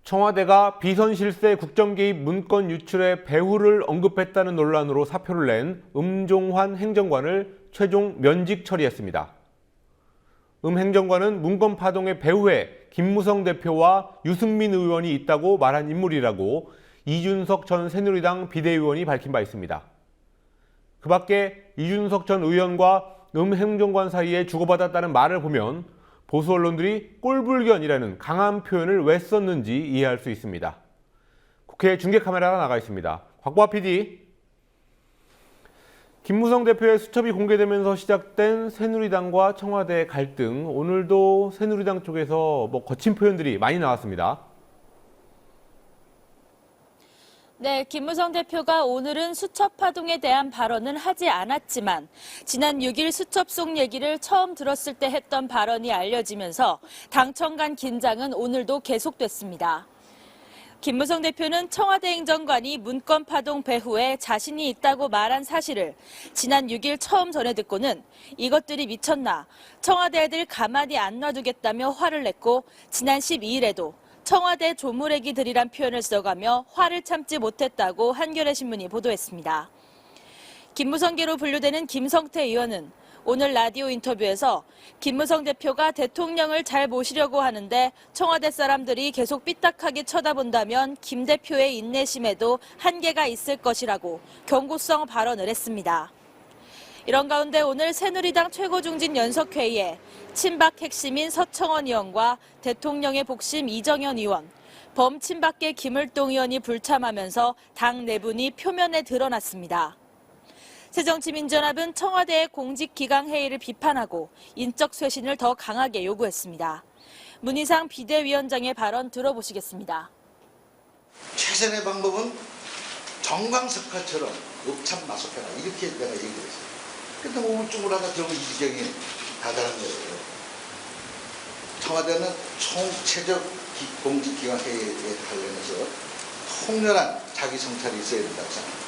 청와대가 비선실세 국정개입 문건 유출의 배후를 언급했다는 논란으로 사표를 낸 음종환 행정관을 최종 면직 처리했습니다. 행정관은 문건 파동의 배후에 김무성 대표와 유승민 의원이 있다고 말한 인물이라고 이준석 전 새누리당 비대위원이 밝힌 바 있습니다. 그 밖에 이준석 전 의원과 행정관 사이에 주고받았다는 말을 보면 보수 언론들이 꼴불견이라는 강한 표현을 왜 썼는지 이해할 수 있습니다. 국회 중계 카메라가 나가 있습니다. 곽보아 PD. 김무성 대표의 수첩이 공개되면서 시작된 새누리당과 청와대 갈등, 오늘도 새누리당 쪽에서 거친 표현들이 많이 나왔습니다. 네, 김무성 대표가 오늘은 수첩 파동에 대한 발언은 하지 않았지만 지난 6일 수첩 속 얘기를 처음 들었을 때 했던 발언이 알려지면서 당청 간 긴장은 오늘도 계속됐습니다. 김무성 대표는 청와대 행정관이 문건 파동 배후에 자신이 있다고 말한 사실을 지난 6일 처음 전해 듣고는 이것들이 미쳤나, 청와대 애들 가만히 안 놔두겠다며 화를 냈고 지난 12일에도 청와대 조무래기들이란 표현을 써가며 화를 참지 못했다고 한겨레 신문이 보도했습니다. 김무성계로 분류되는 김성태 의원은 오늘 라디오 인터뷰에서 김무성 대표가 대통령을 잘 모시려고 하는데 청와대 사람들이 계속 삐딱하게 쳐다본다면 김 대표의 인내심에도 한계가 있을 것이라고 경고성 발언을 했습니다. 이런 가운데 오늘 새누리당 최고중진 연석회의에 친박 핵심인 서청원 의원과 대통령의 복심 이정현 의원, 범친박계 김을동 의원이 불참하면서 당 내분이 표면에 드러났습니다. 새정치민주연합은 청와대의 공직기강 회의를 비판하고 인적 쇄신을 더 강하게 요구했습니다. 문희상 비대위원장의 발언 들어보시겠습니다. 최선의 방법은 정광석화처럼 읍참마속해라 이렇게 내가 얘기를 했어요. 근데 우물쭈물하다 결국 이 지경이 다다른 거예요. 청와대는 총체적 공직기관 회의에 관련해서 통렬한 자기 성찰이 있어야 된다고 생각합니다.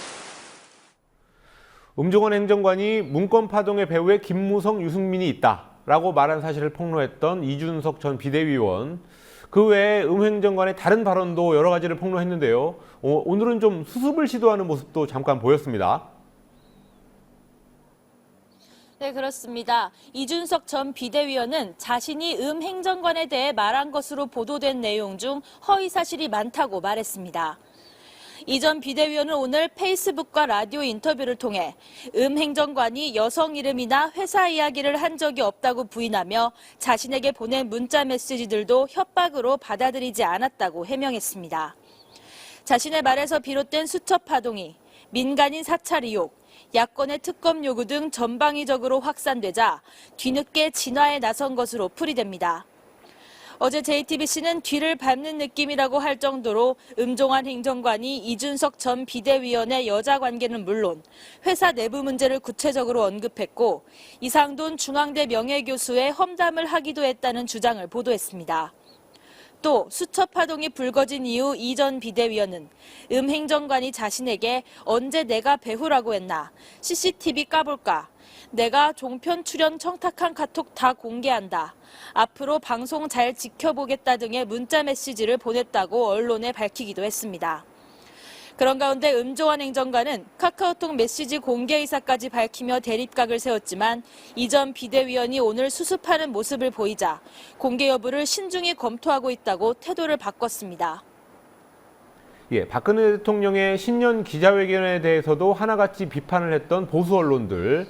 음종환 행정관이 문건 파동의 배후에 김무성, 유승민이 있다라고 말한 사실을 폭로했던 이준석 전 비대위원, 그 외에 행정관의 다른 발언도 여러 가지를 폭로했는데요. 오늘은 좀 수습을 시도하는 모습도 잠깐 보였습니다. 네, 그렇습니다. 이준석 전 비대위원은 자신이 행정관에 대해 말한 것으로 보도된 내용 중 허위 사실이 많다고 말했습니다. 이 전 비대위원은 오늘 페이스북과 라디오 인터뷰를 통해 행정관이 여성 이름이나 회사 이야기를 한 적이 없다고 부인하며 자신에게 보낸 문자 메시지들도 협박으로 받아들이지 않았다고 해명했습니다. 자신의 말에서 비롯된 수첩 파동이 민간인 사찰 의혹, 야권의 특검 요구 등 전방위적으로 확산되자 뒤늦게 진화에 나선 것으로 풀이됩니다. 어제 JTBC는 뒤를 밟는 느낌이라고 할 정도로 음종환 행정관이 이준석 전 비대위원의 여자 관계는 물론 회사 내부 문제를 구체적으로 언급했고 이상돈 중앙대 명예교수의 험담을 하기도 했다는 주장을 보도했습니다. 또 수첩 파동이 불거진 이후 이 전 비대위원은 행정관이 자신에게 언제 내가 배후라고 했나, CCTV 까볼까, 내가 종편 출연 청탁한 카톡 다 공개한다, 앞으로 방송 잘 지켜보겠다 등의 문자 메시지를 보냈다고 언론에 밝히기도 했습니다. 그런 가운데 음종환 행정관은 카카오톡 메시지 공개 의사까지 밝히며 대립각을 세웠지만 이 전 비대위원이 오늘 수습하는 모습을 보이자 공개 여부를 신중히 검토하고 있다고 태도를 바꿨습니다. 박근혜 대통령의 신년 기자회견에 대해서도 하나같이 비판을 했던 보수 언론들,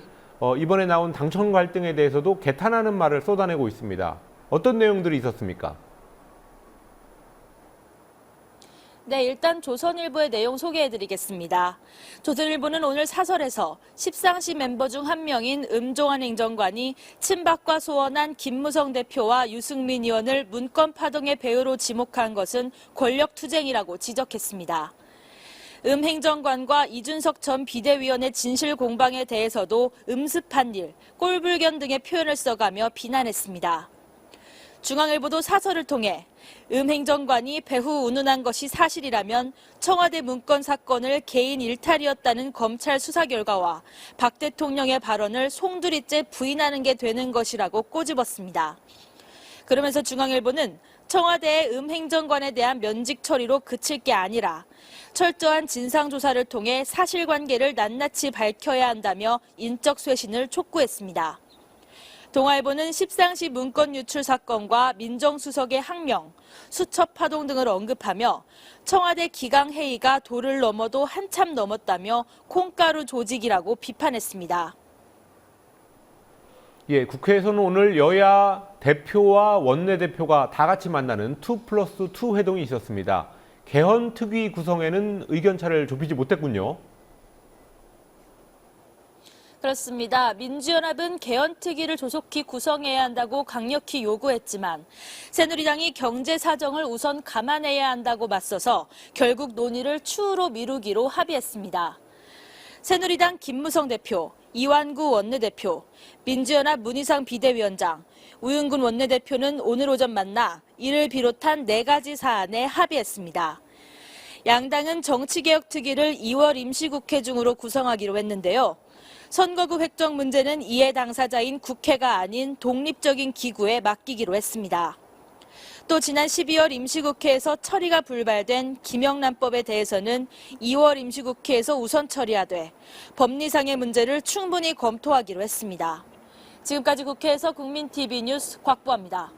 이번에 나온 당청 갈등에 대해서도 개탄하는 말을 쏟아내고 있습니다. 어떤 내용들이 있었습니까? 네, 일단 조선일보의 내용 소개해드리겠습니다. 조선일보는 오늘 사설에서 십상시 멤버 중 한 명인 음종환 행정관이 친박과 소원한 김무성 대표와 유승민 의원을 문건 파동의 배후로 지목한 것은 권력투쟁이라고 지적했습니다. 행정관과 이준석 전 비대위원의 진실 공방에 대해서도 음습한 일, 꼴불견 등의 표현을 써가며 비난했습니다. 중앙일보도 사설을 통해 행정관이 배후 운운한 것이 사실이라면 청와대 문건 사건을 개인 일탈이었다는 검찰 수사 결과와 박 대통령의 발언을 송두리째 부인하는 게 되는 것이라고 꼬집었습니다. 그러면서 중앙일보는 청와대의 행정관에 대한 면직 처리로 그칠 게 아니라 철저한 진상조사를 통해 사실관계를 낱낱이 밝혀야 한다며 인적 쇄신을 촉구했습니다. 동아일보는 십상시 문건 유출 사건과 민정수석의 항명, 수첩 파동 등을 언급하며 청와대 기강회의가 도를 넘어도 한참 넘었다며 콩가루 조직이라고 비판했습니다. 예, 국회에서는 오늘 여야 대표와 원내대표가 다 같이 만나는 2+2 회동이 있었습니다. 개헌 특위 구성에는 의견차를 좁히지 못했군요. 그렇습니다. 민주연합은 개헌특위를 조속히 구성해야 한다고 강력히 요구했지만 새누리당이 경제 사정을 우선 감안해야 한다고 맞서서 결국 논의를 추후로 미루기로 합의했습니다. 새누리당 김무성 대표, 이완구 원내대표, 민주연합 문희상 비대위원장, 우윤근 원내대표는 오늘 오전 만나 이를 비롯한 4가지 사안에 합의했습니다. 양당은 정치개혁특위를 2월 임시국회 중으로 구성하기로 했는데요. 선거구 획정 문제는 이해 당사자인 국회가 아닌 독립적인 기구에 맡기기로 했습니다. 또 지난 12월 임시국회에서 처리가 불발된 김영란법에 대해서는 2월 임시국회에서 우선 처리하되 법리상의 문제를 충분히 검토하기로 했습니다. 지금까지 국회에서 국민TV 뉴스 곽보아입니다.